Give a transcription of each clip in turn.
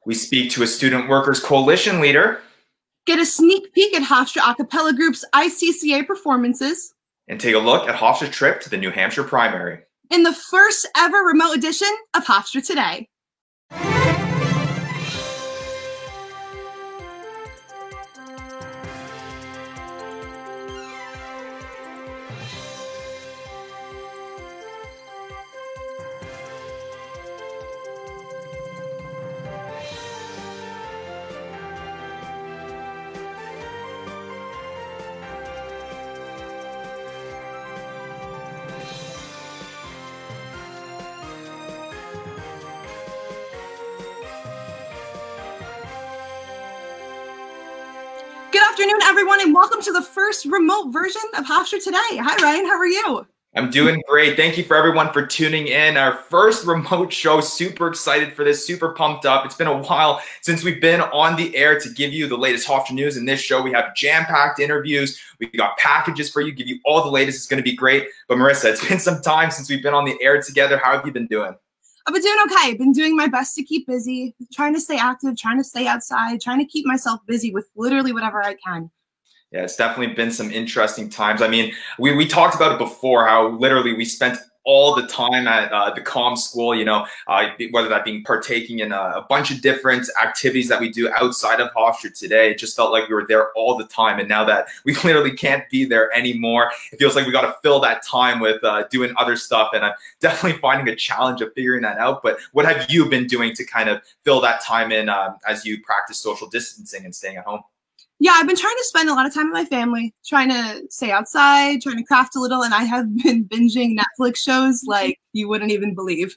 We speak to a Student Workers Coalition leader. Get a sneak peek at Hofstra a cappella group's ICCA performances. And take a look at Hofstra's trip to the New Hampshire primary. In the first ever remote edition of Hofstra Today. Good afternoon, everyone, and welcome to the first remote version of Hofstra Today. Hi, Ryan. How are you? I'm doing great. Thank you for everyone for tuning in. Our first remote show. Super excited for this. Super pumped up. It's been a while since we've been on the air to give you the latest Hofstra news. In this show, we have jam-packed interviews. We've got packages for you, give you all the latest. It's going to be great. But Marissa, it's been some time since we've been on the air together. How have you been doing? I've been doing okay. I've been doing my best to keep busy, trying to stay active, trying to stay outside, trying to keep myself busy with literally whatever I can. Yeah, it's definitely been some interesting times. I mean, we talked about it before, how literally we spent all the time at the comm school, you know, whether that being partaking in a bunch of different activities that we do outside of Hofstra today. It just felt like we were there all the time. And now that we literally can't be there anymore, it feels like we got to fill that time with doing other stuff. And I'm definitely finding a challenge of figuring that out. But what have you been doing to kind of fill that time in as you practice social distancing and staying at home? Yeah, I've been trying to spend a lot of time with my family, trying to stay outside, trying to craft a little, and I have been binging Netflix shows like you wouldn't even believe.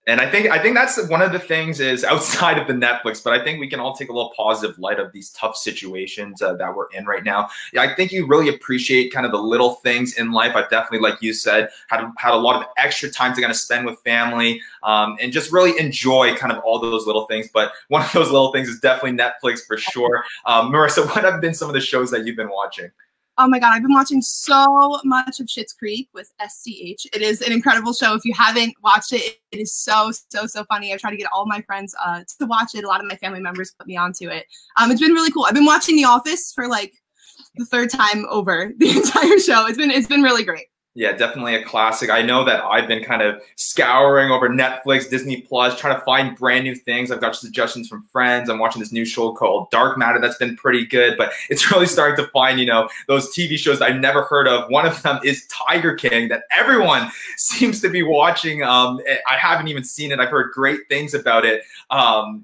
And I think that's one of the things is outside of the Netflix, but I think we can all take a little positive light of these tough situations that we're in right now. Yeah, I think you really appreciate kind of the little things in life. I've definitely, like you said, had a lot of extra time to kind of spend with family and just really enjoy kind of all those little things. But one of those little things is definitely Netflix for sure. Marissa, what have been some of the shows that you've been watching? Oh my God, I've been watching so much of Schitt's Creek with SCH. It is an incredible show. If you haven't watched it, it is so funny. I try to get all my friends to watch it. A lot of my family members put me onto it. It's been really cool. I've been watching The Office for like the third time over the entire show. It's been really great. Yeah, definitely a classic. I know that I've been kind of scouring over Netflix, Disney Plus, trying to find brand new things. I've got suggestions from friends. I'm watching this new show called Dark Matter that's been pretty good, but it's really starting to find, you know, those TV shows that I've never heard of. One of them is Tiger King that everyone seems to be watching. I haven't even seen it. I've heard great things about it. I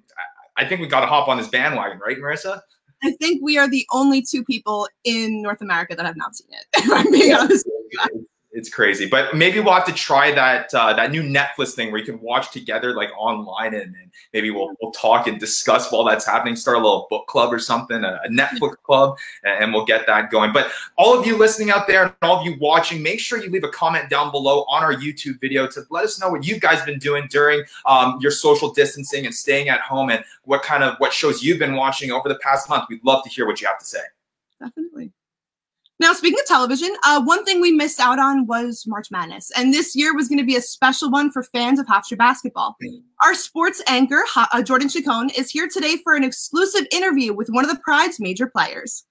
think we got to hop on this bandwagon, right, Marissa? I think we are the only two people in North America that have not seen it, if I'm being honest with you. It's crazy, but maybe we'll have to try that that new Netflix thing where you can watch together like online, and maybe we'll talk and discuss while that's happening. Start a little book club or something, a Netflix club, and we'll get that going. But all of you listening out there and all of you watching, make sure you leave a comment down below on our YouTube video to let us know what you guys been doing during your social distancing and staying at home, and what shows you've been watching over the past month. We'd love to hear what you have to say. Definitely. Now, speaking of television, one thing we missed out on was March Madness, and this year was going to be a special one for fans of Hofstra basketball. Our sports anchor, Jordan Chacon, is here today for an exclusive interview with one of the Pride's major players.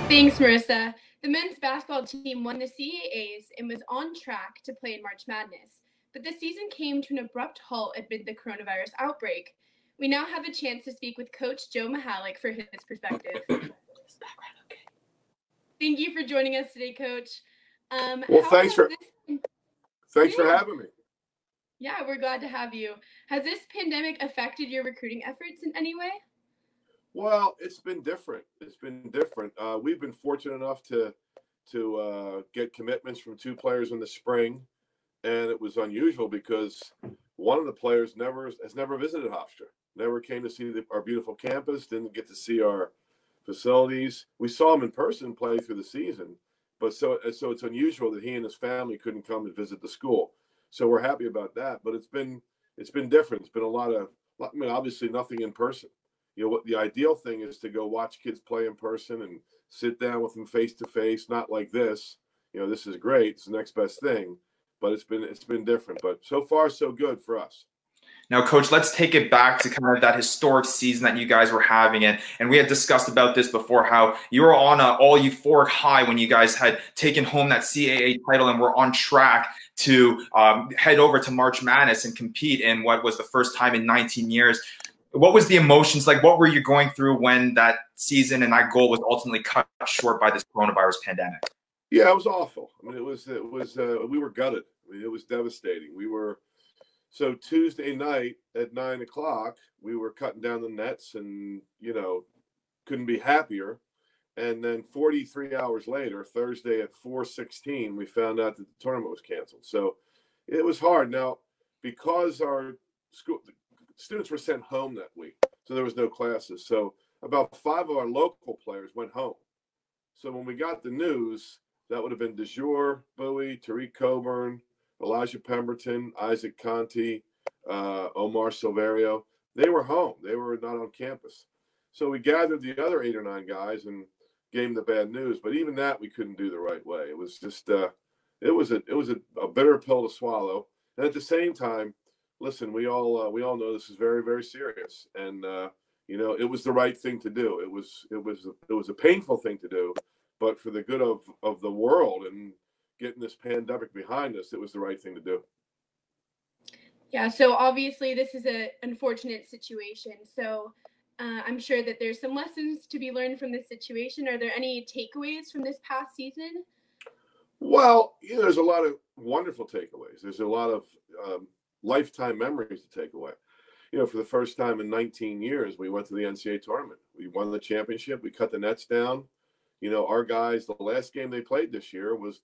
Thanks, Marissa. The men's basketball team won the CAAs and was on track to play in March Madness, but the season came to an abrupt halt amid the coronavirus outbreak. We now have a chance to speak with Coach Joe Mihalik for his perspective. Thank you for joining us today, Coach. Well, thanks for having me. Yeah, we're glad to have you. Has this pandemic affected your recruiting efforts in any way? Well, it's been different. We've been fortunate enough to get commitments from 2 players in the spring, and it was unusual because one of the players has never visited Hofstra. Never came to see our beautiful campus, didn't get to see our facilities. We saw him in person play through the season, but so it's unusual that he and his family couldn't come and visit the school. So we're happy about that, but it's been different. It's been I mean, obviously nothing in person. You know, what the ideal thing is to go watch kids play in person and sit down with them face to face, not like this. You know, this is great. It's the next best thing. but it's been different. But so far, so good for us. Now, Coach, let's take it back to kind of that historic season that you guys were having. And we had discussed about this before, how you were on an all euphoric high when you guys had taken home that CAA title and were on track to head over to March Madness and compete in what was the first time in 19 years. What was the emotions like? What were you going through when that season and that goal was ultimately cut short by this coronavirus pandemic? Yeah, it was awful. I mean, we were gutted. I mean, it was devastating. So Tuesday night at 9 o'clock, we were cutting down the nets and, couldn't be happier. And then 43 hours later, Thursday at 4:16, we found out that the tournament was canceled. So it was hard. Now, because our students were sent home that week, so there was no classes. So about 5 of our local players went home. So when we got the news, that would have been DeJour, Bowie, Tariq Coburn, Elijah Pemberton, Isaac Conti, Omar Silverio. They were home. They were not on campus. So we gathered the other 8 or 9 guys and gave them the bad news. But even that we couldn't do the right way. It was just it was a bitter pill to swallow. And at the same time, listen, we all know this is very, very serious. And it was the right thing to do. It was a painful thing to do, but for the good of the world and getting this pandemic behind us, it was the right thing to do. Yeah, so obviously this is an unfortunate situation. So I'm sure that there's some lessons to be learned from this situation. Are there any takeaways from this past season? Well, there's a lot of wonderful takeaways. There's a lot of lifetime memories to take away. For the first time in 19 years, we went to the NCAA tournament. We won the championship. We cut the nets down. Our guys, the last game they played this year was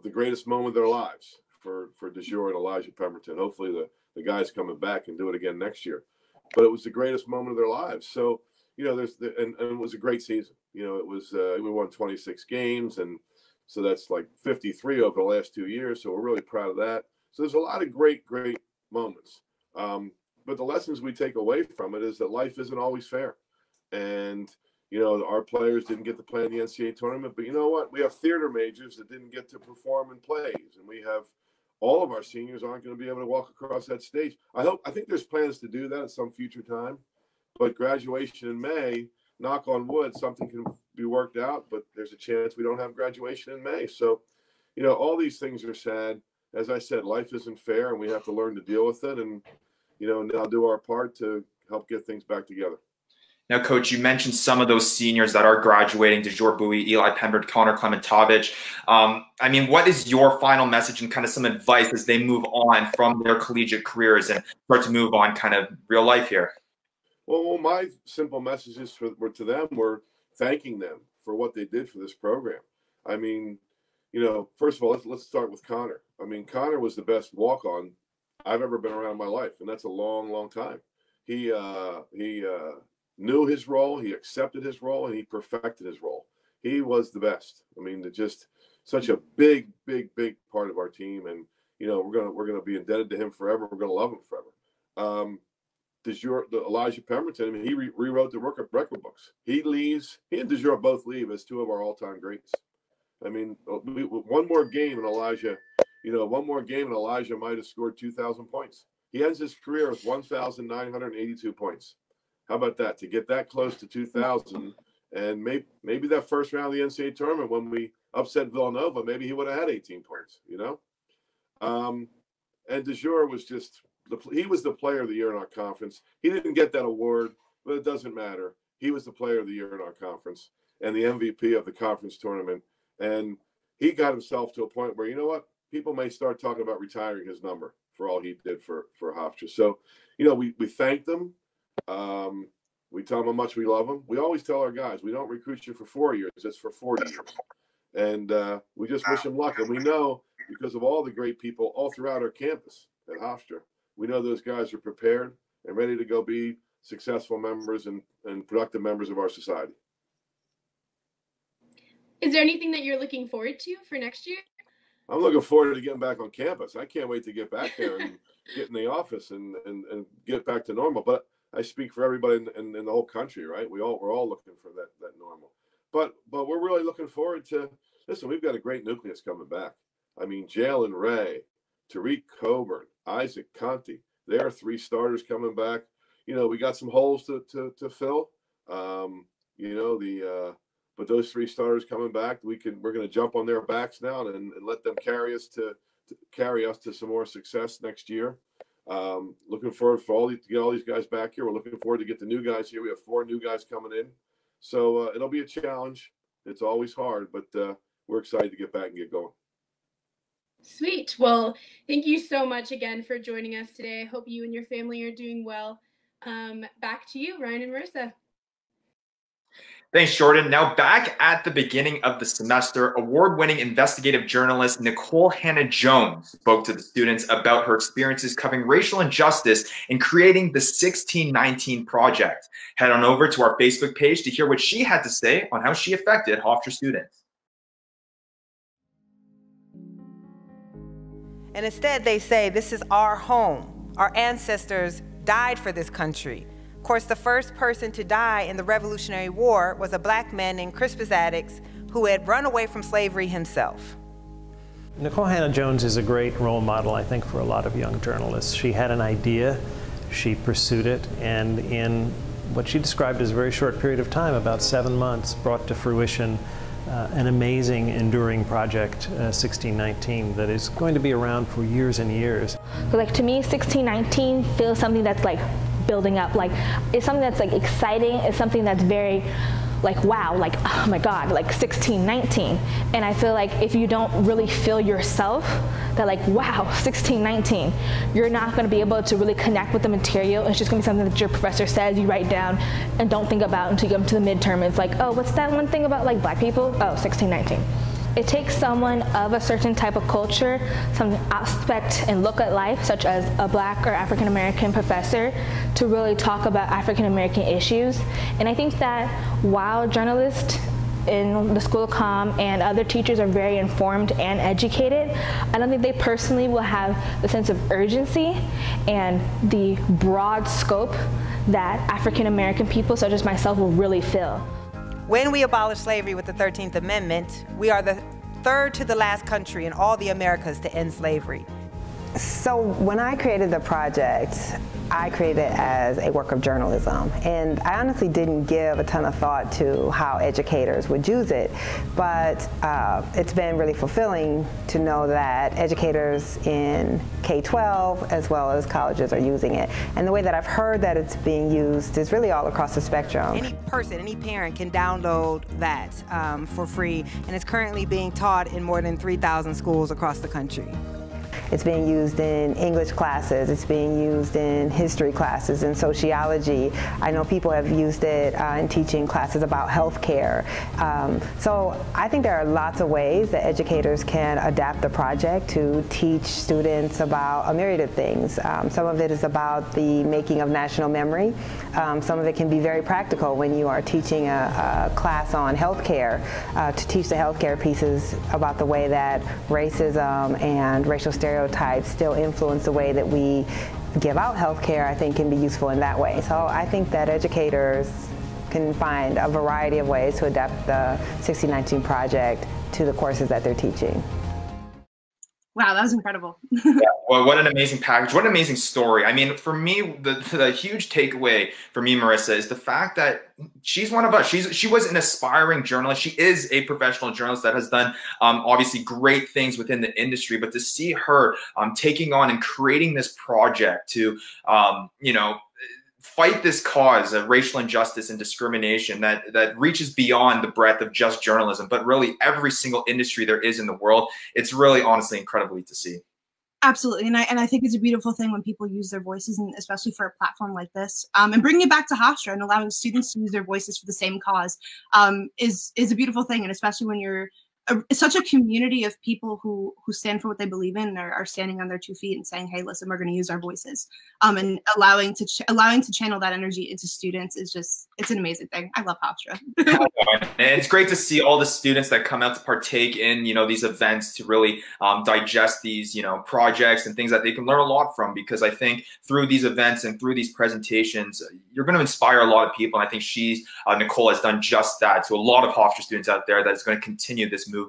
the greatest moment of their lives for DeJour and Elijah Pemberton. Hopefully the guys coming back and do it again next year. But it was the greatest moment of their lives. So, and it was a great season. It was we won 26 games, and so that's like 53 over the last 2 years. So we're really proud of that. So there's a lot of great moments. But the lessons we take away from it is that life isn't always fair. And our players didn't get to play in the NCAA tournament, but you know what? We have theater majors that didn't get to perform in plays, and we have all of our seniors aren't going to be able to walk across that stage. I think there's plans to do that at some future time, but graduation in May, knock on wood, something can be worked out, but there's a chance we don't have graduation in May. So, all these things are sad. As I said, life isn't fair, and we have to learn to deal with it, and now do our part to help get things back together. Now, Coach, you mentioned some of those seniors that are graduating, DeJour Bowie, Eli Pemberton, Connor Klementovich. What is your final message and kind of some advice as they move on from their collegiate careers and start to move on kind of real life here? Well, my simple messages were to them were thanking them for what they did for this program. I mean, first of all, let's start with Connor. I mean, Connor was the best walk-on I've ever been around in my life, and that's a long, long time. He knew his role, he accepted his role, and he perfected his role. He was the best. I mean, just such a big part of our team, and we're gonna be indebted to him forever. We're gonna love him forever. Elijah Pemberton, I mean, he rewrote the record books. He and DeJour both leave as 2 of our all-time greats. I mean, one more game and Elijah might have scored 2,000 points. He ends his career with 1,982 points. How about that? To get that close to 2,000, and maybe that first round of the NCAA tournament when we upset Villanova, maybe he would have had 18 points, And DeJour was he was the player of the year in our conference. He didn't get that award, but it doesn't matter. He was the player of the year in our conference and the MVP of the conference tournament. And he got himself to a point where, people may start talking about retiring his number for all he did for Hofstra. So, we thanked him. We tell them how much we love them. We always tell our guys, we don't recruit you for 4 years, it's for 40 years. And we just wish them luck. And we know, because of all the great people all throughout our campus at Hofstra, we know those guys are prepared and ready to go be successful members and productive members of our society. Is there anything that you're looking forward to for next year? I'm looking forward to getting back on campus. I can't wait to get back there and get in the office and get back to normal. But I speak for everybody in the whole country, right? We're all looking for that normal. But we're really looking forward to. Listen, we've got a great nucleus coming back. I mean, Jalen Ray, Tariq Coburn, Isaac Conti. There are 3 starters coming back. You know, we got some holes to fill. You know, but those 3 starters coming back, we're going to jump on their backs now and let them carry us to some more success next year. Looking forward to get all these guys back here. We're looking forward to get the new guys here. We have 4 new guys coming in, so it'll be a challenge. It's always hard, but we're excited to get back and get going. Sweet. Well, thank you so much again for joining us today. I hope you and your family are doing well. Back to you, Ryan and Marissa. Thanks, Jordan. Now back at the beginning of the semester, award-winning investigative journalist Nicole Hannah-Jones spoke to the students about her experiences covering racial injustice and creating the 1619 Project. Head on over to our Facebook page to hear what she had to say on how she affected Hofstra students. And instead they say, this is our home. Our ancestors died for this country. Of course, the first person to die in the Revolutionary War was a black man named Crispus Attucks, who had run away from slavery himself. Nicole Hannah-Jones is a great role model, I think, for a lot of young journalists. She had an idea, she pursued it, and in what she described as a very short period of time, about 7 months, brought to fruition an amazing, enduring project, 1619, that is going to be around for years and years. Like, to me, 1619 feels something that's like building up. Like, it's something that's like exciting. It's something that's very like, wow, like, oh my God, like 1619. And I feel like if you don't really feel yourself that like, wow, 1619, you're not going to be able to really connect with the material. It's just going to be something that your professor says, you write down and don't think about until you come to the midterm. It's like, oh, what's that one thing about like black people? Oh, 1619. It takes someone of a certain type of culture, some aspect and look at life, such as a black or African American professor, to really talk about African American issues. And I think that while journalists in the School of Comm and other teachers are very informed and educated, I don't think they personally will have the sense of urgency and the broad scope that African American people, such as myself, will really feel. When we abolished slavery with the 13th Amendment, we are the 3rd to the last country in all the Americas to end slavery. So when I created the project, I created it as a work of journalism. And I honestly didn't give a ton of thought to how educators would use it. But it's been really fulfilling to know that educators in K-12 as well as colleges are using it. And the way that I've heard that it's being used is really all across the spectrum. Any person, any parent can download that for free. And it's currently being taught in more than 3,000 schools across the country. It's being used in English classes, it's being used in history classes, in sociology. I know people have used it in teaching classes about healthcare. So I think there are lots of ways that educators can adapt the project to teach students about a myriad of things. Some of it is about the making of national memory. Some of it can be very practical when you are teaching a class on healthcare, to teach the healthcare pieces about the way that racism and racial stereotypes still influence the way that we give out healthcare. I think can be useful in that way. So I think that educators can find a variety of ways to adapt the 1619 Project to the courses that they're teaching. Wow, that was incredible. Yeah, well, what an amazing package. What an amazing story. I mean, for me, the huge takeaway for me, Marissa, is the fact that she's one of us. She was an aspiring journalist. She is a professional journalist that has done obviously great things within the industry. But to see her taking on and creating this project to, you know, fight this cause of racial injustice and discrimination that reaches beyond the breadth of just journalism, but really every single industry there is in the world. It's really honestly incredibly to see. Absolutely. And I think it's a beautiful thing when people use their voices, and especially for a platform like this, and bringing it back to Hofstra and allowing students to use their voices for the same cause is a beautiful thing. And especially when you're such a community of people who stand for what they believe in and are standing on their 2 feet and saying, hey, listen, we're going to use our voices, and allowing to channel that energy into students is just, it's an amazing thing. I love Hofstra. And it's great to see all the students that come out to partake in, you know, these events to really digest these, you know, projects and things that they can learn a lot from, because I think through these events and through these presentations, you're going to inspire a lot of people. And I think Nicole has done just that to a lot of Hofstra students out there that is going to continue this movement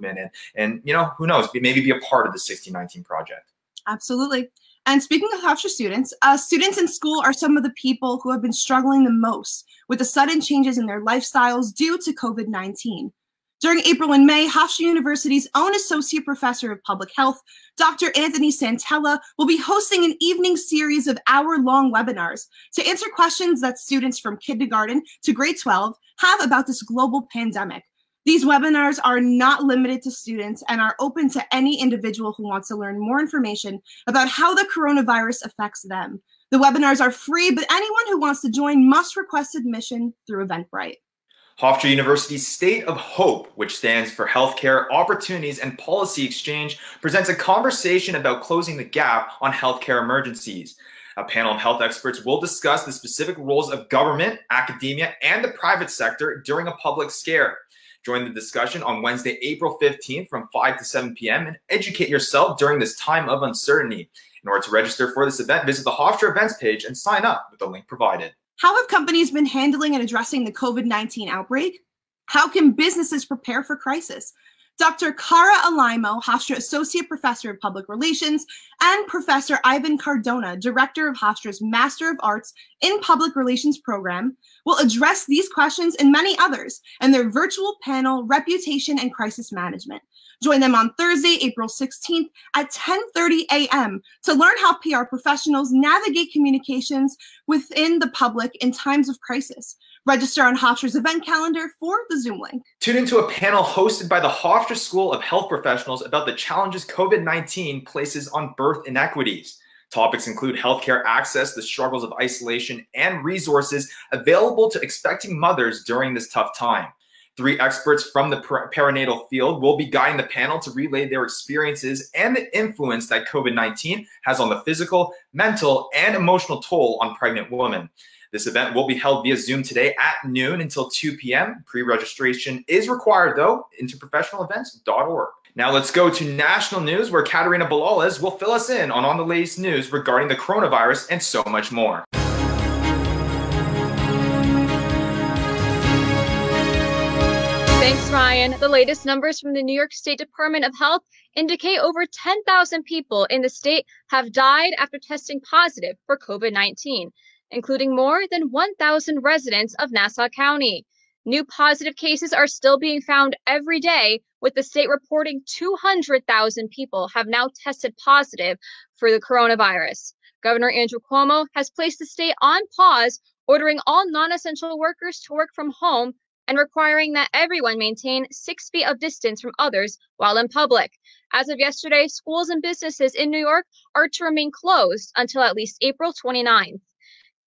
and you know, who knows, maybe be a part of the 1619 Project. Absolutely. And speaking of Hofstra students, students in school are some of the people who have been struggling the most with the sudden changes in their lifestyles due to COVID-19. During April and May, Hofstra University's own Associate Professor of Public Health, Dr. Anthony Santella, will be hosting an evening series of hour-long webinars to answer questions that students from kindergarten to grade 12 have about this global pandemic. These webinars are not limited to students and are open to any individual who wants to learn more information about how the coronavirus affects them. The webinars are free, but anyone who wants to join must request admission through Eventbrite. Hofstra University's State of Hope, which stands for Healthcare Opportunities and Policy Exchange, presents a conversation about closing the gap on healthcare emergencies. A panel of health experts will discuss the specific roles of government, academia, and the private sector during a public scare. Join the discussion on Wednesday, April 15th from 5 to 7 p.m. and educate yourself during this time of uncertainty. In order to register for this event, visit the Hofstra events page and sign up with the link provided. How have companies been handling and addressing the COVID-19 outbreak? How can businesses prepare for crisis? Dr. Cara Alaimo, Hofstra Associate Professor of Public Relations, and Professor Ivan Cardona, Director of Hofstra's Master of Arts in Public Relations program, will address these questions and many others in their virtual panel, Reputation and Crisis Management. Join them on Thursday, April 16th at 10:30 a.m. to learn how PR professionals navigate communications within the public in times of crisis. Register on Hofstra's event calendar for the Zoom link. Tune into a panel hosted by the Hofstra School of Health Professionals about the challenges COVID-19 places on birth inequities. Topics include healthcare access, the struggles of isolation, and resources available to expecting mothers during this tough time. 3 experts from the perinatal field will be guiding the panel to relay their experiences and the influence that COVID-19 has on the physical, mental, and emotional toll on pregnant women. This event will be held via Zoom today at noon until 2 p.m. Pre-registration is required, though, interprofessionalevents.org. Now let's go to national news, where Katerina Balales will fill us in on the latest news regarding the coronavirus and so much more. Thanks, Ryan. The latest numbers from the New York State Department of Health indicate over 10,000 people in the state have died after testing positive for COVID-19, including more than 1,000 residents of Nassau County. New positive cases are still being found every day, with the state reporting 200,000 people have now tested positive for the coronavirus. Governor Andrew Cuomo has placed the state on pause, ordering all non-essential workers to work from home and requiring that everyone maintain 6 feet of distance from others while in public. As of yesterday, schools and businesses in New York are to remain closed until at least April 29th.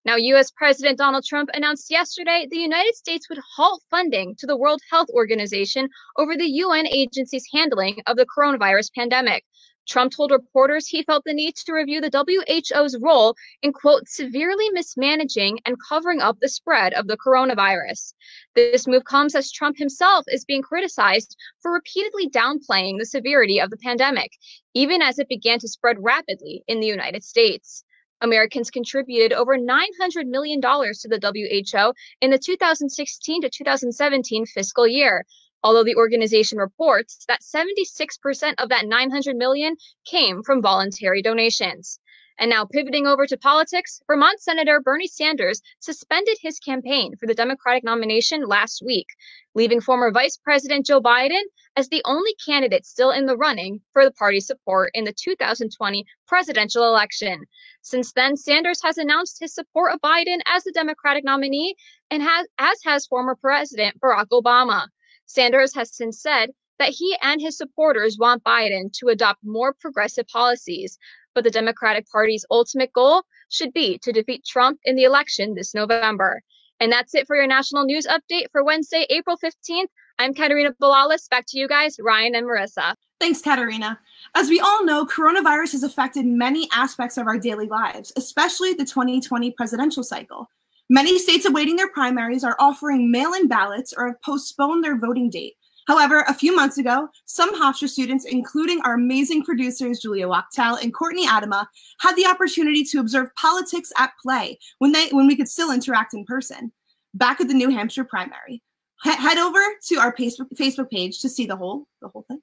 Now, U.S. President Donald Trump announced yesterday the United States would halt funding to the World Health Organization over the UN agency's handling of the coronavirus pandemic. Trump told reporters he felt the need to review the WHO's role in, quote, severely mismanaging and covering up the spread of the coronavirus. This move comes as Trump himself is being criticized for repeatedly downplaying the severity of the pandemic, even as it began to spread rapidly in the United States. Americans contributed over $900 million to the WHO in the 2016 to 2017 fiscal year, although the organization reports that 76% of that $900 million came from voluntary donations. And now pivoting over to politics, Vermont Senator Bernie Sanders suspended his campaign for the Democratic nomination last week, leaving former Vice President Joe Biden as the only candidate still in the running for the party's support in the 2020 presidential election. Since then, Sanders has announced his support of Biden as the Democratic nominee, and has former President Barack Obama. Sanders has since said that he and his supporters want Biden to adopt more progressive policies, but the Democratic Party's ultimate goal should be to defeat Trump in the election this November. And that's it for your national news update for Wednesday, April 15th. I'm Katerina Balales. Back to you guys, Ryan and Marissa. Thanks, Katerina. As we all know, coronavirus has affected many aspects of our daily lives, especially the 2020 presidential cycle. Many states awaiting their primaries are offering mail-in ballots or have postponed their voting date. However, a few months ago, some Hofstra students, including our amazing producers Julia Wachtel and Courtney Adama, had the opportunity to observe politics at play when we could still interact in person, back at the New Hampshire primary. Head over to our Facebook page to see the whole thing.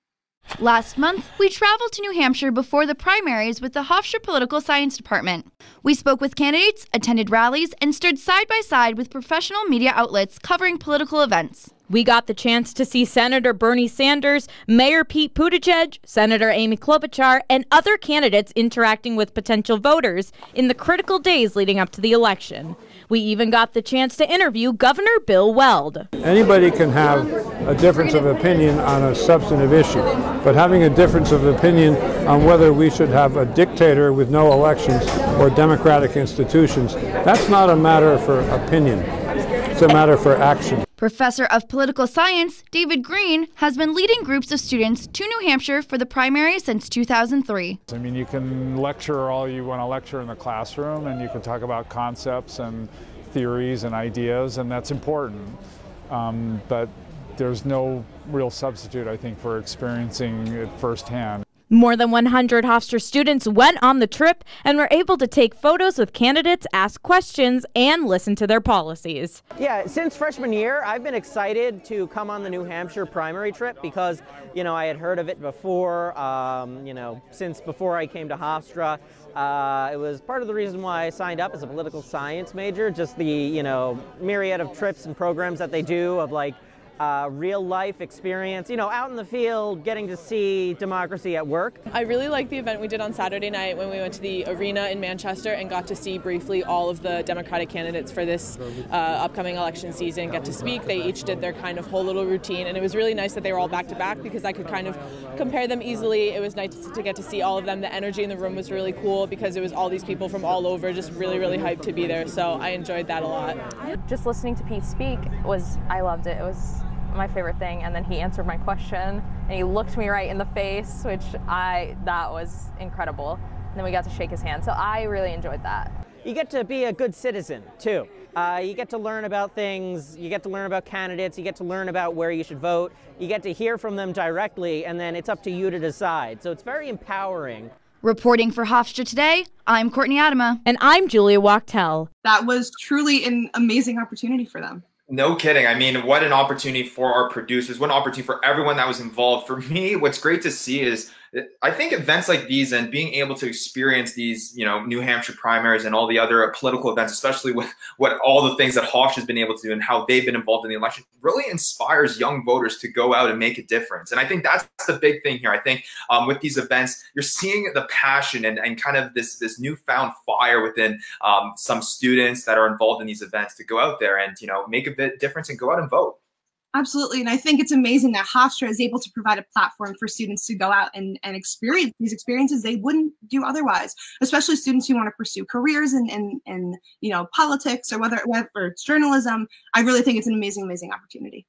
Last month, we traveled to New Hampshire before the primaries with the Hofstra Political Science Department. We spoke with candidates, attended rallies, and stood side by side with professional media outlets covering political events. We got the chance to see Senator Bernie Sanders, Mayor Pete Buttigieg, Senator Amy Klobuchar, and other candidates interacting with potential voters in the critical days leading up to the election. We even got the chance to interview Governor Bill Weld. Anybody can have a difference of opinion on a substantive issue, but having a difference of opinion on whether we should have a dictator with no elections or democratic institutions, that's not a matter for opinion. It's a matter for action. Professor of Political Science David Green has been leading groups of students to New Hampshire for the primary since 2003. I mean, you can lecture all you want to lecture in the classroom, and you can talk about concepts and theories and ideas, and that's important. But there's no real substitute, I think, for experiencing it firsthand. More than 100 Hofstra students went on the trip and were able to take photos with candidates, ask questions, and listen to their policies. Yeah, since freshman year, I've been excited to come on the New Hampshire primary trip because, you know, I had heard of it before, you know, since before I came to Hofstra. It was part of the reason why I signed up as a political science major, just the, you know, myriad of trips and programs that they do of like, real life experience, you know, out in the field, getting to see democracy at work. I really liked the event we did on Saturday night when we went to the arena in Manchester and got to see briefly all of the Democratic candidates for this upcoming election season get to speak. They each did their kind of whole little routine, and it was really nice that they were all back to back because I could kind of compare them easily. It was nice to get to see all of them. The energy in the room was really cool because it was all these people from all over, just really, really hyped to be there. So I enjoyed that a lot. Just listening to Pete speak I loved it. It was my favorite thing, and then he answered my question and he looked me right in the face, which that was incredible. And then we got to shake his hand, so I really enjoyed that. You get to be a good citizen too. You get to learn about things, you get to learn about candidates, you get to learn about where you should vote, you get to hear from them directly, and then it's up to you to decide. So it's very empowering. Reporting for Hofstra Today, I'm Courtney Adama. And I'm Julia Wachtel. That was truly an amazing opportunity for them. No kidding. I mean, what an opportunity for our producers, what an opportunity for everyone that was involved. For me, what's great to see is I think events like these and being able to experience these, you know, New Hampshire primaries and all the other political events, especially with what all the things that Hofstra has been able to do and how they've been involved in the election, really inspires young voters to go out and make a difference. And I think that's the big thing here. I think with these events, you're seeing the passion and kind of this newfound fire within some students that are involved in these events to go out there and, you know, make a bit difference and go out and vote. Absolutely. And I think it's amazing that Hofstra is able to provide a platform for students to go out and experience these experiences they wouldn't do otherwise, especially students who want to pursue careers in you know, politics or whether it's journalism. I really think it's an amazing, amazing opportunity.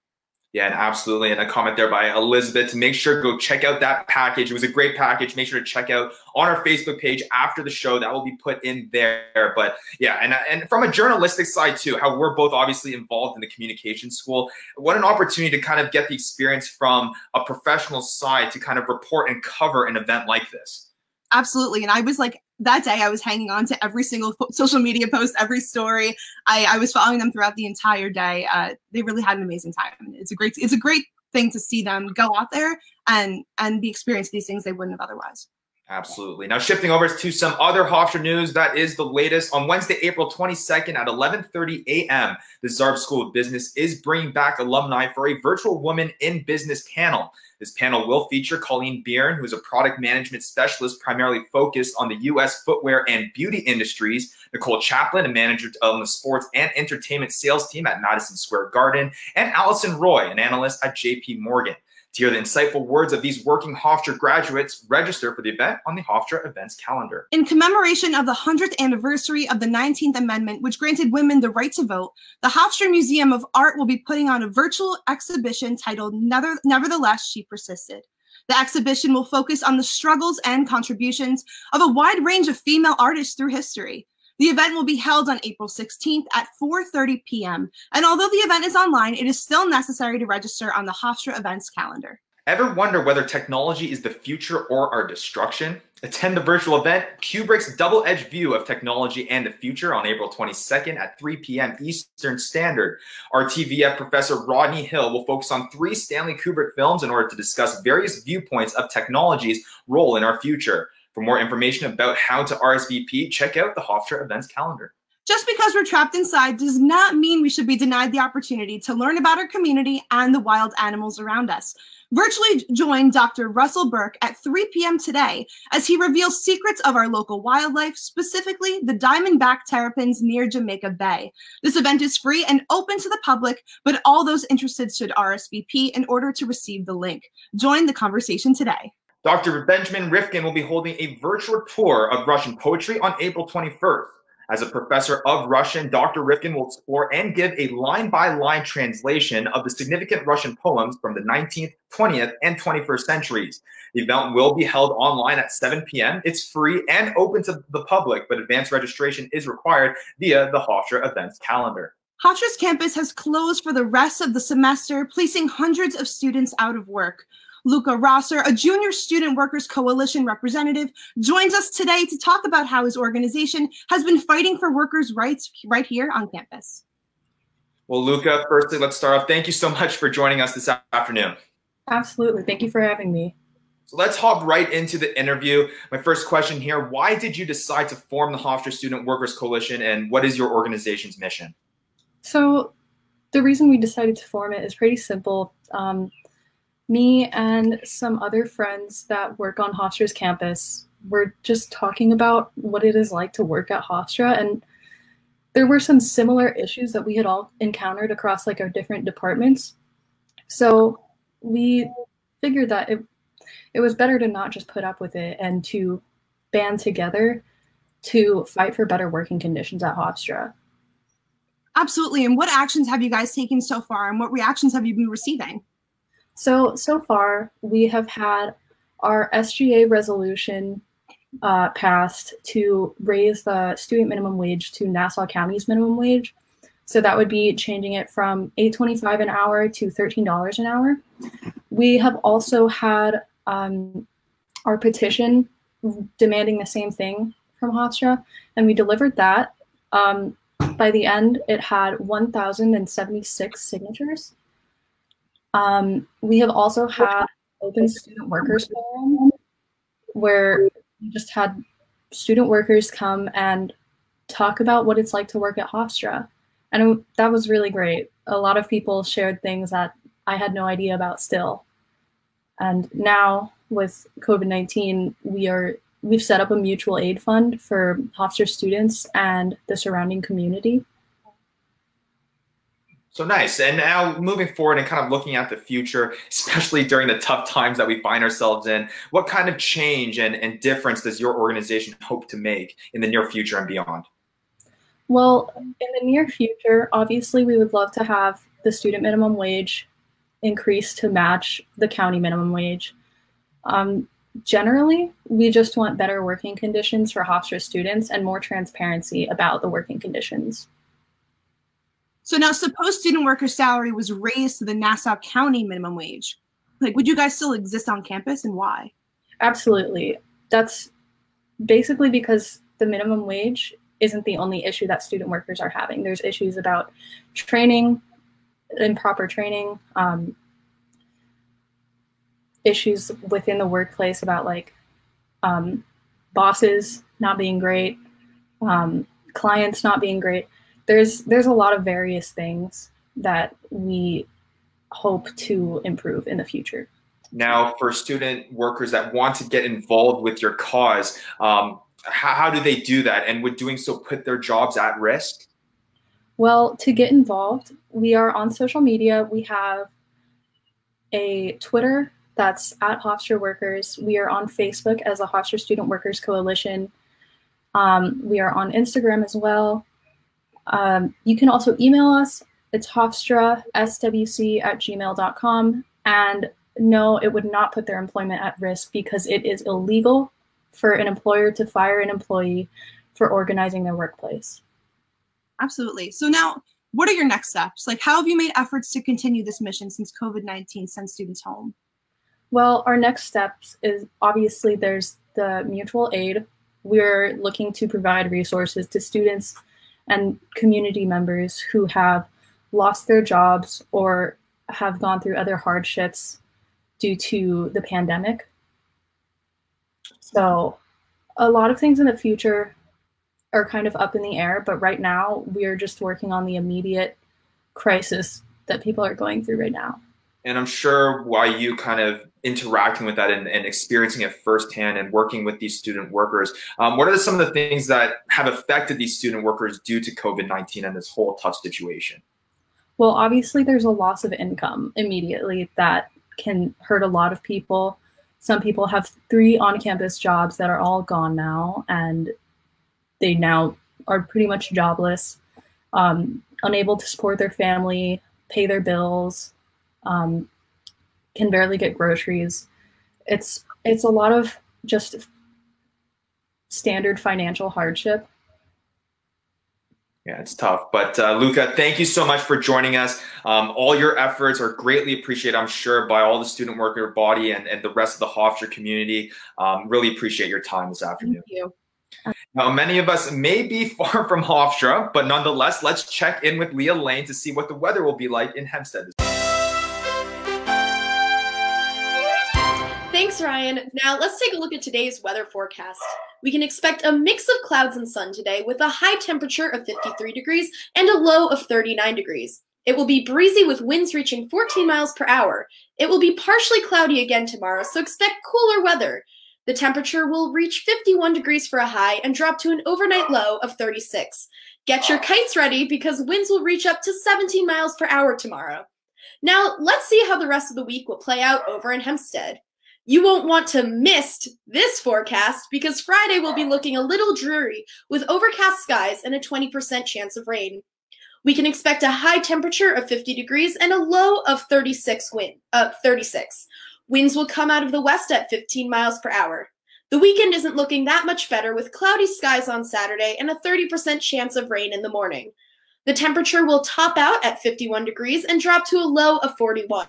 Yeah, and absolutely. And a comment there by Elizabeth to make sure to go check out that package. It was a great package. Make sure to check out on our Facebook page after the show. That will be put in there. But yeah, and from a journalistic side too, how we're both obviously involved in the communication school. What an opportunity to kind of get the experience from a professional side to kind of report and cover an event like this. Absolutely. And I was like, that day I was hanging on to every single social media post, every story. I was following them throughout the entire day. They really had an amazing time. It's a great thing to see them go out there and be experiencing these things they wouldn't have otherwise. Absolutely. Now shifting over to some other Hofstra news, that is the latest. On Wednesday, April 22nd at 11:30 a.m., the Zarb School of Business is bringing back alumni for a virtual Women in Business panel. This panel will feature Colleen Byrne, who is a product management specialist primarily focused on the U.S. footwear and beauty industries, Nicole Chaplin, a manager on the sports and entertainment sales team at Madison Square Garden, and Allison Roy, an analyst at J.P. Morgan. To hear the insightful words of these working Hofstra graduates, register for the event on the Hofstra events calendar. In commemoration of the 100th anniversary of the 19th Amendment, which granted women the right to vote, the Hofstra Museum of Art will be putting on a virtual exhibition titled Nevertheless, She Persisted. The exhibition will focus on the struggles and contributions of a wide range of female artists through history. The event will be held on April 16th at 4:30 p.m. And although the event is online, it is still necessary to register on the Hofstra events calendar. Ever wonder whether technology is the future or our destruction? Attend the virtual event, Kubrick's double-edged view of technology and the future on April 22nd at 3 p.m. Eastern Standard. Our TVF professor Rodney Hill will focus on 3 Stanley Kubrick films in order to discuss various viewpoints of technology's role in our future. For more information about how to RSVP, check out the Hofstra events calendar. Just because we're trapped inside does not mean we should be denied the opportunity to learn about our community and the wild animals around us. Virtually join Dr. Russell Burke at 3 p.m. today as he reveals secrets of our local wildlife, specifically the diamondback terrapins near Jamaica Bay. This event is free and open to the public, but all those interested should RSVP in order to receive the link. Join the conversation today. Dr. Benjamin Rifkin will be holding a virtual tour of Russian poetry on April 21st. As a professor of Russian, Dr. Rifkin will explore and give a line-by-line translation of the significant Russian poems from the 19th, 20th, and 21st centuries. The event will be held online at 7 p.m. It's free and open to the public, but advanced registration is required via the Hofstra events calendar. Hofstra's campus has closed for the rest of the semester, placing hundreds of students out of work. Luca Rosser, a junior student workers coalition representative, joins us today to talk about how his organization has been fighting for workers' rights right here on campus. Well, Luca, firstly, let's start off. Thank you so much for joining us this afternoon. Absolutely. Thank you for having me. So let's hop right into the interview. My first question here, why did you decide to form the Hofstra Student Workers Coalition, and what is your organization's mission? So the reason we decided to form it is pretty simple. Me and some other friends that work on Hofstra's campus were just talking about what it is like to work at Hofstra, and there were some similar issues that we had all encountered across like our different departments. So we figured that it was better to not just put up with it and to band together to fight for better working conditions at Hofstra. Absolutely. And what actions have you guys taken so far, and what reactions have you been receiving? So far, we have had our SGA resolution passed to raise the student minimum wage to Nassau County's minimum wage. So that would be changing it from $8.25 an hour to $13 an hour. We have also had our petition demanding the same thing from Hofstra, and we delivered that. By the end, it had 1,076 signatures. We have also had Open Student Workers Forum, where we just had student workers come and talk about what it's like to work at Hofstra. And that was really great. A lot of people shared things that I had no idea about still. And now with COVID-19, we've set up a mutual aid fund for Hofstra students and the surrounding community. So nice. And now moving forward and kind of looking at the future, especially during the tough times that we find ourselves in, what kind of change and difference does your organization hope to make in the near future and beyond? Well, in the near future, obviously, we would love to have the student minimum wage increase to match the county minimum wage. Generally, we just want better working conditions for Hofstra students and more transparency about the working conditions. So now suppose student worker salary was raised to the Nassau County minimum wage. Like, would you guys still exist on campus, and why? Absolutely. That's basically because the minimum wage isn't the only issue that student workers are having. There's issues about training, improper training, issues within the workplace about like bosses not being great, clients not being great. There's a lot of various things that we hope to improve in the future. Now, for student workers that want to get involved with your cause, how do they do that? And would doing so put their jobs at risk? Well, to get involved, we are on social media. We have a Twitter that's at Hofstra Workers. We are on Facebook as the Hofstra Student Workers Coalition. We are on Instagram as well. You can also email us. It's hofstraswc@gmail.com. And no, it would not put their employment at risk because it is illegal for an employer to fire an employee for organizing their workplace. Absolutely. So now, what are your next steps? Like, how have you made efforts to continue this mission since COVID-19 sent students home? Well, our next steps is obviously there's the mutual aid. We're looking to provide resources to students and community members who have lost their jobs or have gone through other hardships due to the pandemic. So a lot of things in the future are kind of up in the air, but right now we are just working on the immediate crisis that people are going through right now. And I'm sure while you kind of interacting with that and experiencing it firsthand and working with these student workers, what are some of the things that have affected these student workers due to COVID-19 and this whole tough situation? Well, obviously there's a loss of income immediately that can hurt a lot of people. Some people have 3 on-campus jobs that are all gone now, and they now are pretty much jobless, unable to support their family, pay their bills, can barely get groceries. It's a lot of just standard financial hardship. Yeah, it's tough. But Luca, thank you so much for joining us. All your efforts are greatly appreciated, I'm sure, by all the student worker body and the rest of the Hofstra community. Really appreciate your time this afternoon. Thank you. Now, many of us may be far from Hofstra, but nonetheless, let's check in with Leah Lane to see what the weather will be like in Hempstead. Thanks, Ryan. Now let's take a look at today's weather forecast. We can expect a mix of clouds and sun today with a high temperature of 53 degrees and a low of 39 degrees. It will be breezy with winds reaching 14 miles per hour. It will be partially cloudy again tomorrow, so expect cooler weather. The temperature will reach 51 degrees for a high and drop to an overnight low of 36. Get your kites ready because winds will reach up to 17 miles per hour tomorrow. Now let's see how the rest of the week will play out over in Hempstead. You won't want to miss this forecast because Friday will be looking a little dreary with overcast skies and a 20% chance of rain. We can expect a high temperature of 50 degrees and a low of 36. Winds will come out of the west at 15 miles per hour. The weekend isn't looking that much better with cloudy skies on Saturday and a 30% chance of rain in the morning. The temperature will top out at 51 degrees and drop to a low of 41.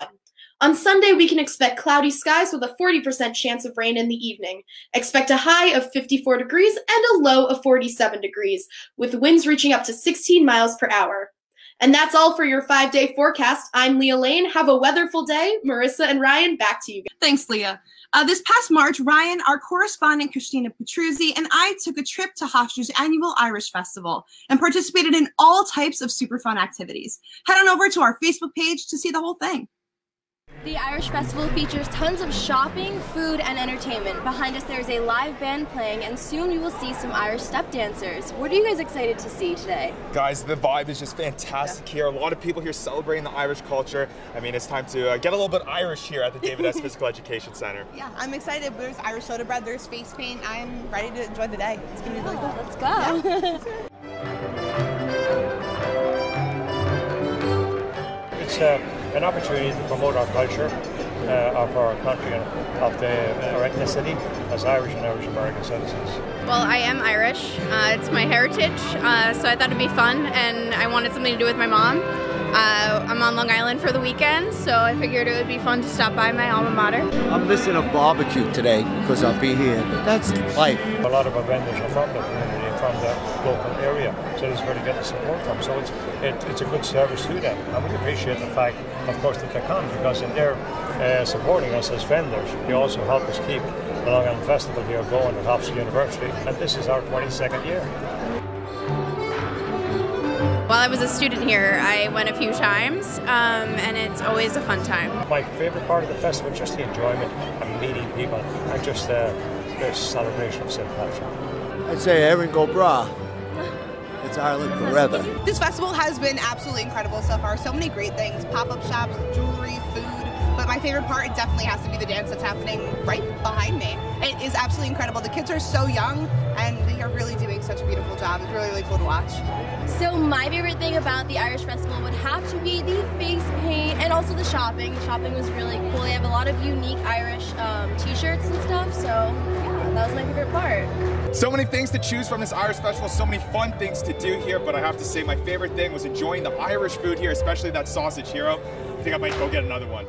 On Sunday, we can expect cloudy skies with a 40% chance of rain in the evening. Expect a high of 54 degrees and a low of 47 degrees, with winds reaching up to 16 miles per hour. And that's all for your 5-day forecast. I'm Leah Lane. Have a weatherful day. Marissa and Ryan, back to you guys. Thanks, Leah. This past March, Ryan, our correspondent Christina Petruzzi, and I took a trip to Hofstra's annual Irish Festival and participated in all types of super fun activities. Head on over to our Facebook page to see the whole thing. The Irish Festival features tons of shopping, food, and entertainment. Behind us there is a live band playing, and soon we will see some Irish step dancers. What are you guys excited to see today? Guys, the vibe is just fantastic here. A lot of people here celebrating the Irish culture. I mean, it's time to get a little bit Irish here at the David S. Physical Education Center. Yeah, I'm excited. There's Irish soda bread, there's face paint. I'm ready to enjoy the day. It's going to be really cool. Let's go. Yeah. It's an opportunity to promote our culture of our country and of our ethnicity as Irish and Irish American citizens. Well, I am Irish. It's my heritage, so I thought it'd be fun, and I wanted something to do with my mom. I'm on Long Island for the weekend, so I figured it would be fun to stop by my alma mater. I'm missing a barbecue today because I'll be here, but that's life. A lot of our vendors are from the community and from the local area, so that's where to get the support from. So it's a good service to them. I really appreciate the fact, of course, that they come, because in their supporting us as vendors, they also help us keep the Long Island Festival here going at Hofstra University, and this is our 22nd year. While I was a student here, I went a few times, and it's always a fun time. My favorite part of the festival is just the enjoyment of meeting people and just the celebration of St. Patrick. I'd say Erin go bra. It's Ireland forever. This festival has been absolutely incredible so far. So many great things, pop-up shops, jewelry, food. But my favorite part, it definitely has to be the dance that's happening right behind me. It is absolutely incredible. The kids are so young, and they are really doing such a beautiful job. It's really, really cool to watch. So my favorite thing about the Irish Festival would have to be the face paint and also the shopping. The shopping was really cool. They have a lot of unique Irish t-shirts and stuff, so yeah, that was my favorite part. So many things to choose from this Irish Festival, so many fun things to do here, but I have to say my favorite thing was enjoying the Irish food here, especially that sausage hero. I think I might go get another one.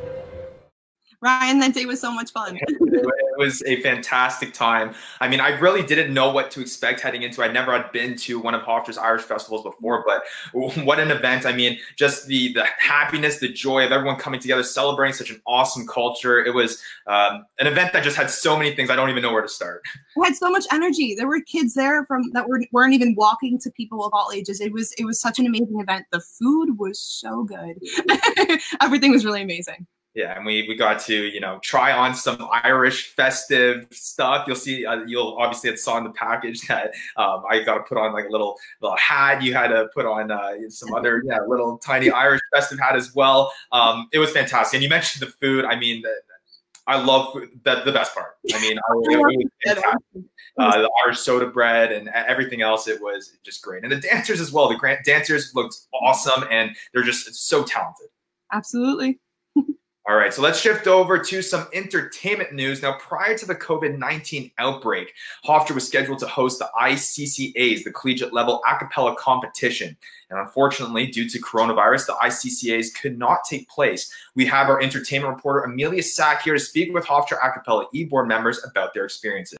Ryan, that day was so much fun. It was a fantastic time. I mean, I really didn't know what to expect heading into it. I never had been to one of Hofstra's Irish festivals before, but what an event. I mean, just the happiness, the joy of everyone coming together, celebrating such an awesome culture. It was an event that just had so many things. I don't even know where to start. It had so much energy. There were kids there that weren't even walking to people of all ages. It was such an amazing event. The food was so good. Everything was really amazing. Yeah, and we got to, try on some Irish festive stuff. You'll see, you'll obviously saw in the package that I got to put on like a little hat. You had to put on some other little tiny Irish festive hat as well. It was fantastic. And you mentioned the food. I mean, I love food, the best part. I mean, it was fantastic. The Irish soda bread and everything else, it was just great. And the dancers as well. The dancers looked awesome, and they're just so talented. Absolutely. All right, so let's shift over to some entertainment news. Now, prior to the COVID-19 outbreak, Hofstra was scheduled to host the ICCAs, the collegiate level a cappella competition. And unfortunately, due to coronavirus, the ICCAs could not take place. We have our entertainment reporter, Amelia Sack, here to speak with Hofstra a cappella e-board members about their experiences.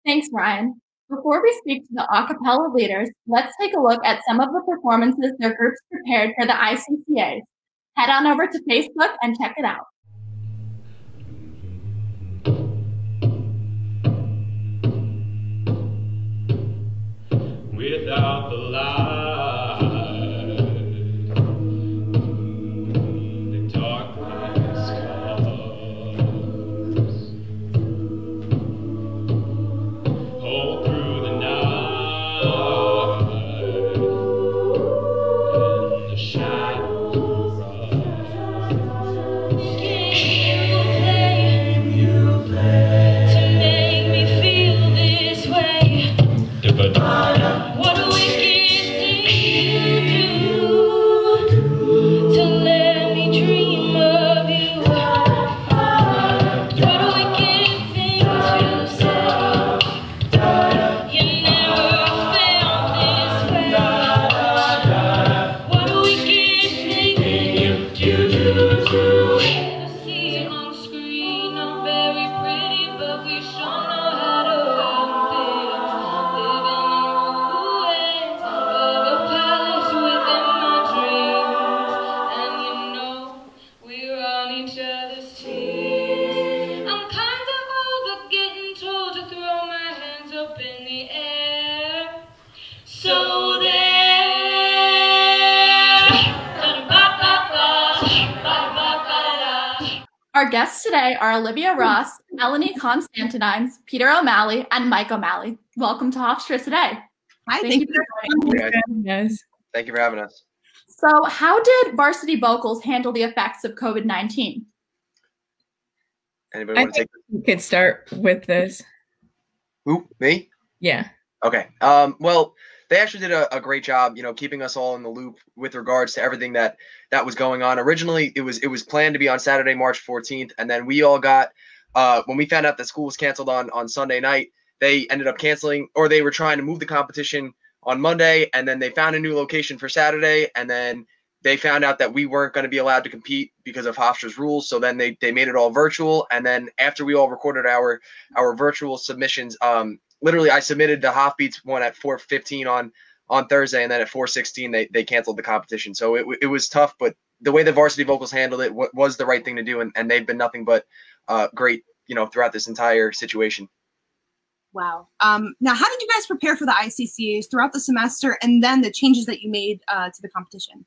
Thanks, Ryan. Before we speak to the a cappella leaders, let's take a look at some of the performances their groups prepared for the ICCAs. Head on over to Facebook and check it out. Without the light, the darkness comes. Hold through the night, and the shadows rise. Can you play to make me feel this way? What a wicked thing to do, to let me dream of you. What a wicked thing to say. You never felt this way. What a wicked thing you do. The scene on screen, not very pretty, but we sure know how to run things. Living in ruins of a palace within my dreams, and you know we're on each other's teams. I'm kind of over getting told to throw my hands up in the air. So there. Our guests today are Olivia Ross, Melanie Constantines, Peter O'Malley, and Mike O'Malley. Welcome to Hofstra today. Hi, thank you for having us. Thank you for having us. So, how did varsity vocals handle the effects of COVID-19? Anybody want to take this? We could start with this. Who? Me? Yeah. Okay. Well, they actually did a great job, keeping us all in the loop with regards to everything that was going on. Originally, it was planned to be on Saturday, March 14th, and then we all got when we found out that school was canceled on Sunday night, they ended up canceling, or they were trying to move the competition on Monday, and then they found a new location for Saturday, and then they found out that we weren't going to be allowed to compete because of Hofstra's rules. So then they made it all virtual, and then after we all recorded our virtual submissions, literally I submitted the Hofbeats one at 4:15 on Thursday, and then at 4:16 they canceled the competition. So it was tough, but the way the varsity vocals handled it was the right thing to do, and they've been nothing but great, throughout this entire situation. Wow. Now, how did you guys prepare for the ICCAs throughout the semester, and then the changes that you made to the competition?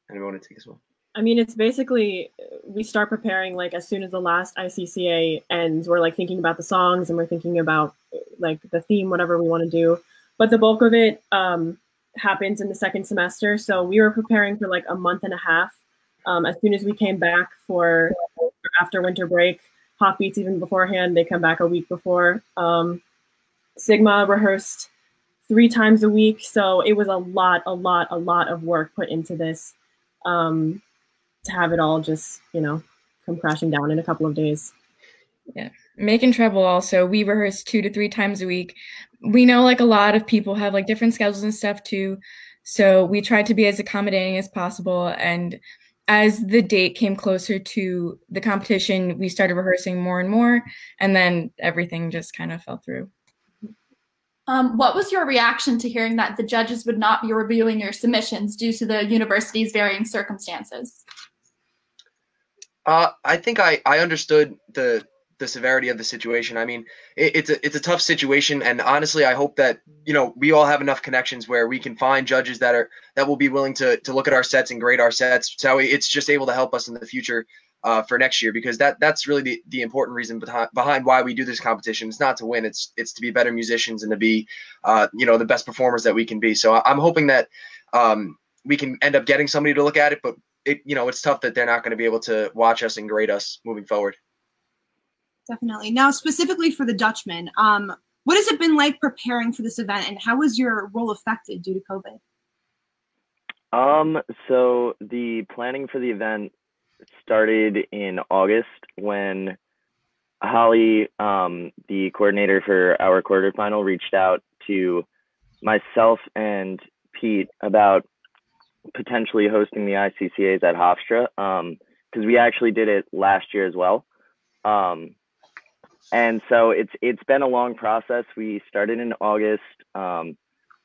Anyone want to take this one? I mean, it's basically, we start preparing like as soon as the last ICCA ends. We're like thinking about the songs, and we're thinking about like the theme, whatever we want to do. But the bulk of it happens in the second semester. So we were preparing for like a month and a half. As soon as we came back for after winter break, Hofbeats even beforehand, they come back a week before. Sigma rehearsed 3 times a week. So it was a lot of work put into this. To have it all just, come crashing down in a couple of days. Yeah. Make and Treble also, we rehearse 2 to 3 times a week. We know like a lot of people have like different schedules and stuff too. So we tried to be as accommodating as possible. And as the date came closer to the competition, we started rehearsing more and more, and then everything just kind of fell through. What was your reaction to hearing that the judges would not be reviewing your submissions due to the university's varying circumstances? I think I understood the severity of the situation. I mean, it's a tough situation, and honestly, I hope that we all have enough connections where we can find judges that will be willing to look at our sets and grade our sets. So it's just able to help us in the future for next year, because that's really the important reason behind why we do this competition. It's not to win; it's to be better musicians and to be the best performers that we can be. So I'm hoping that we can end up getting somebody to look at it, but it's tough that they're not going to be able to watch us and grade us moving forward. Definitely. Now, specifically for the Dutchman, what has it been like preparing for this event, and how was your role affected due to COVID? So the planning for the event started in August when Holly, the coordinator for our quarterfinal, reached out to myself and Pete about potentially hosting the ICCAs at Hofstra, because we actually did it last year as well. And so it's been a long process. We started in August,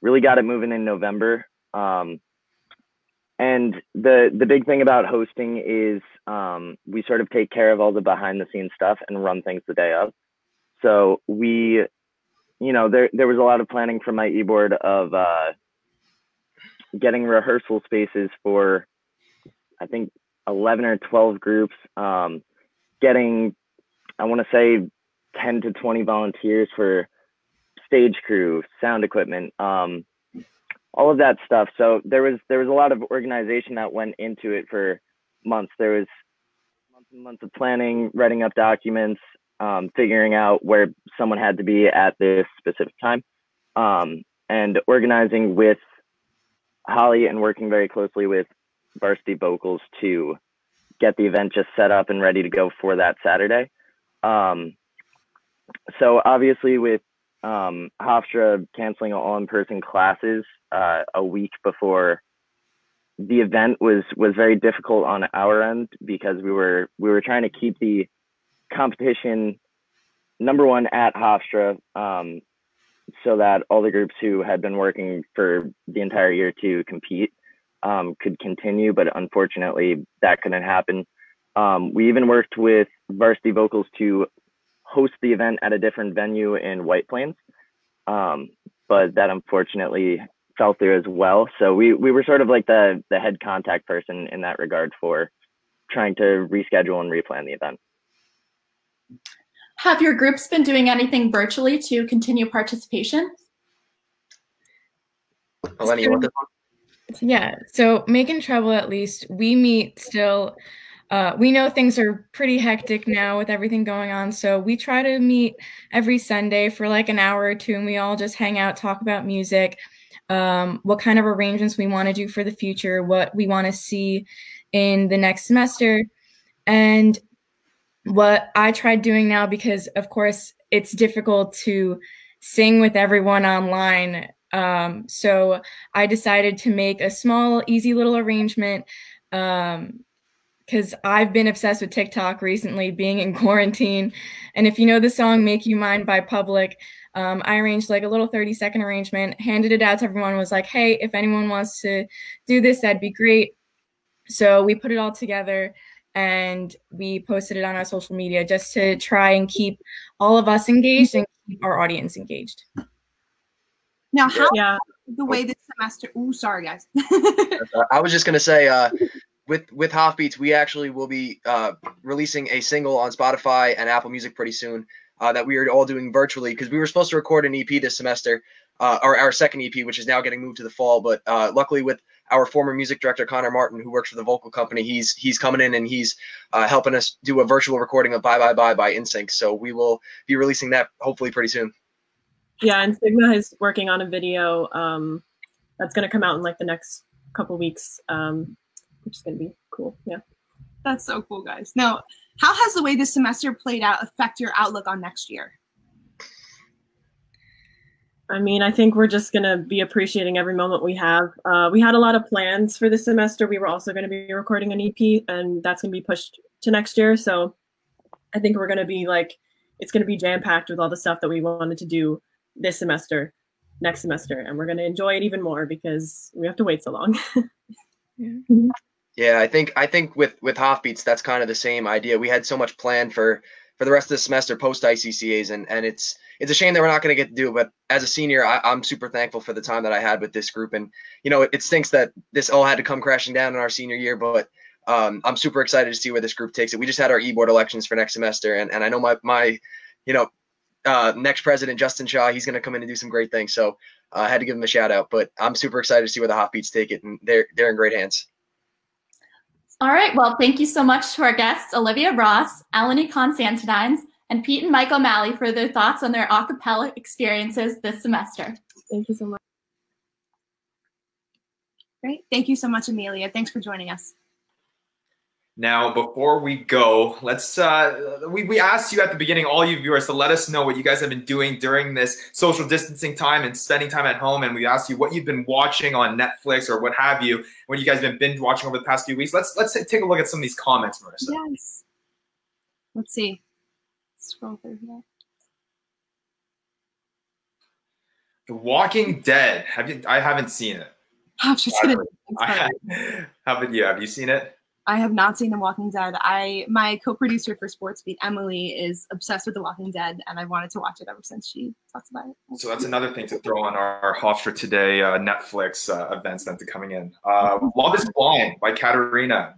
really got it moving in November. And the big thing about hosting is we sort of take care of all the behind the scenes stuff and run things the day of. So we, there was a lot of planning from my e-board of getting rehearsal spaces for, I think, 11 or 12 groups, getting, I want to say, 10 to 20 volunteers for stage crew, sound equipment, all of that stuff. So there was a lot of organization that went into it for months. There was months and months of planning, writing up documents, figuring out where someone had to be at this specific time, and organizing with Holly and working very closely with Varsity Vocals to get the event just set up and ready to go for that Saturday. So obviously with Hofstra canceling all in-person classes a week before the event was very difficult on our end, because we were trying to keep the competition number one at Hofstra, so that all the groups who had been working for the entire year to compete could continue, but unfortunately that couldn't happen. We even worked with Varsity Vocals to host the event at a different venue in White Plains, but that unfortunately fell through as well. So we were sort of like the head contact person in that regard for trying to reschedule and replan the event. Have your groups been doing anything virtually to continue participation? Eleni, you want this one? Yeah, so Making Trouble, at least, we meet still. We know things are pretty hectic now with everything going on, so we try to meet every Sunday for like an hour or two, and we all just hang out, talk about music, what kind of arrangements we want to do for the future, what we want to see in the next semester. And what I tried doing now, because of course it's difficult to sing with everyone online, so I decided to make a small, easy little arrangement, because I've been obsessed with TikTok recently, being in quarantine. And if you know the song Make You Mine by Public, I arranged like a little 30-second arrangement, handed it out to everyone, was like, hey, if anyone wants to do this, that'd be great. So we put it all together and we posted it on our social media just to try and keep all of us engaged and keep our audience engaged. Now, how the way this semester? Ooh, sorry, guys. I was just gonna say, with Hofbeats, we actually will be releasing a single on Spotify and Apple Music pretty soon that we are all doing virtually, because we were supposed to record an EP this semester, or our second EP, which is now getting moved to the fall. But luckily, with our former music director Connor Martin, who works for the vocal company, he's coming in and he's helping us do a virtual recording of Bye Bye Bye by InSync. So we will be releasing that hopefully pretty soon. Yeah, and Sigma is working on a video that's going to come out in like the next couple weeks, which is going to be cool. Yeah. That's so cool, guys. Now, how has the way this semester played out affect your outlook on next year? I mean, I think we're just going to be appreciating every moment we have. We had a lot of plans for this semester. We were also going to be recording an EP, and that's going to be pushed to next year. So I think we're going to be like, it's going to be jam-packed with all the stuff that we wanted to do this semester, next semester. And we're going to enjoy it even more because we have to wait so long. Yeah, I think with Hofbeats, that's kind of the same idea. We had so much planned for the rest of the semester post ICCAs, and it's a shame that we're not going to get to do it. But as a senior, I'm super thankful for the time that I had with this group. And, you know, it stinks that this all had to come crashing down in our senior year, but I'm super excited to see where this group takes it. We just had our e-board elections for next semester, and I know my next president, Justin Shaw, he's going to come in and do some great things. So I had to give him a shout out, but I'm super excited to see where the Hofbeats take it, and they're in great hands. All right, well, thank you so much to our guests, Olivia Ross, Eleni Constantines, and Pete and Mike O'Malley for their thoughts on their a cappella experiences this semester. Thank you so much. Great. Thank you so much, Amelia. Thanks for joining us. Now, before we go, let's we asked you at the beginning, all you viewers, to let us know what you guys have been doing during this social distancing time and spending time at home. And we asked you what you've been watching on Netflix or what have you, what you guys have been binge watching over the past few weeks. Let's take a look at some of these comments, Marissa. Yes. Let's see. Scroll through here. The Walking Dead. I haven't seen it. I'm just kidding. Have you seen it? I have not seen The Walking Dead. My co-producer for Sports Beat, Emily, is obsessed with The Walking Dead, and I wanted to watch it ever since she talks about it. So that's another thing to throw on our Hofstra Today Netflix events then to coming in. Love is Blind by Katarina.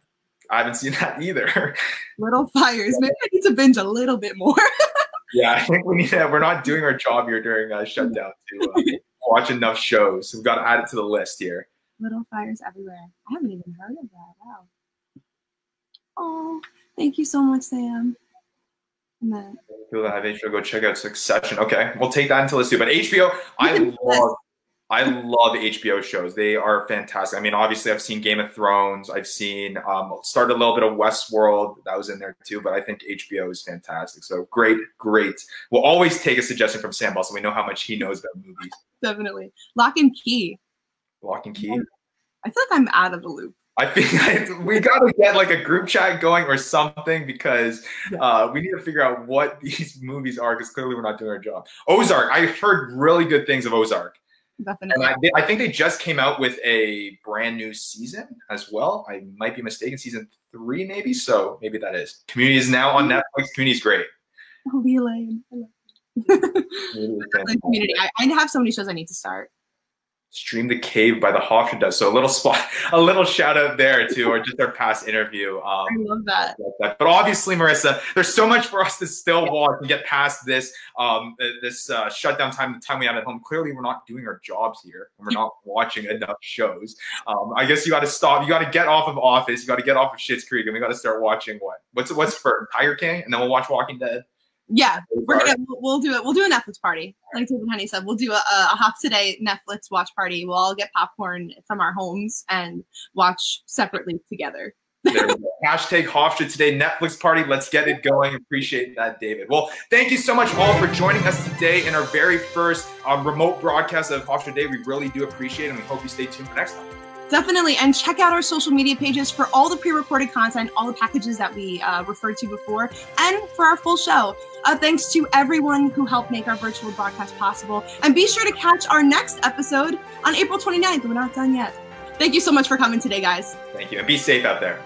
I haven't seen that either. Little Fires. Maybe I need to binge a little bit more. Yeah, I think we need to. We're not doing our job here during shutdown to watch enough shows. So we've got to add it to the list here. Little Fires Everywhere. I haven't even heard of that. Wow. Oh, thank you so much, Sam. And then People that have HBO, go check out Succession. Okay, we'll take that into list too. But HBO, I love HBO shows. They are fantastic. I mean, obviously, I've seen Game of Thrones. I've seen started a little bit of Westworld. That was in there too. But I think HBO is fantastic. So great. We'll always take a suggestion from Sam Bell, so we know how much he knows about movies. Definitely. Lock and Key. Lock and Key. I feel like I'm out of the loop. I think we got to get like a group chat going or something because we need to figure out what these movies are because clearly we're not doing our job. Ozark. I heard really good things of Ozark. Definitely. And I think they just came out with a brand new season as well. I might be mistaken. Season 3 maybe. So maybe that is. Community is now on Netflix. Community is great. Oh, Elaine. Community. I have so many shows I need to start. Stream the Cave by the Hofstra does. So a little shout out there to or just our past interview. I love that. But obviously, Marissa, there's so much for us to still watch and get past this shutdown time, the time we have at home. Clearly, we're not doing our jobs here and we're not watching enough shows. I guess you got to stop. You got to get off of Office. You got to get off of Schitt's Creek, and we got to start watching what's first? Tiger King, and then we'll watch Walking Dead. Yeah, we'll do it. We'll do a Netflix party. Like David Henny said, we'll do a Hof Today Netflix watch party. We'll all get popcorn from our homes and watch separately together. There we go. Hashtag Hofstra Today Netflix party. Let's get it going. Appreciate that, David. Well, thank you so much all for joining us today in our very first remote broadcast of Hofstra Today. We really do appreciate it, and we hope you stay tuned for next time. Definitely. And check out our social media pages for all the pre-recorded content, all the packages that we referred to before, and for our full show. Thanks to everyone who helped make our virtual broadcast possible. And be sure to catch our next episode on April 29th. We're not done yet. Thank you so much for coming today, guys. Thank you. And be safe out there.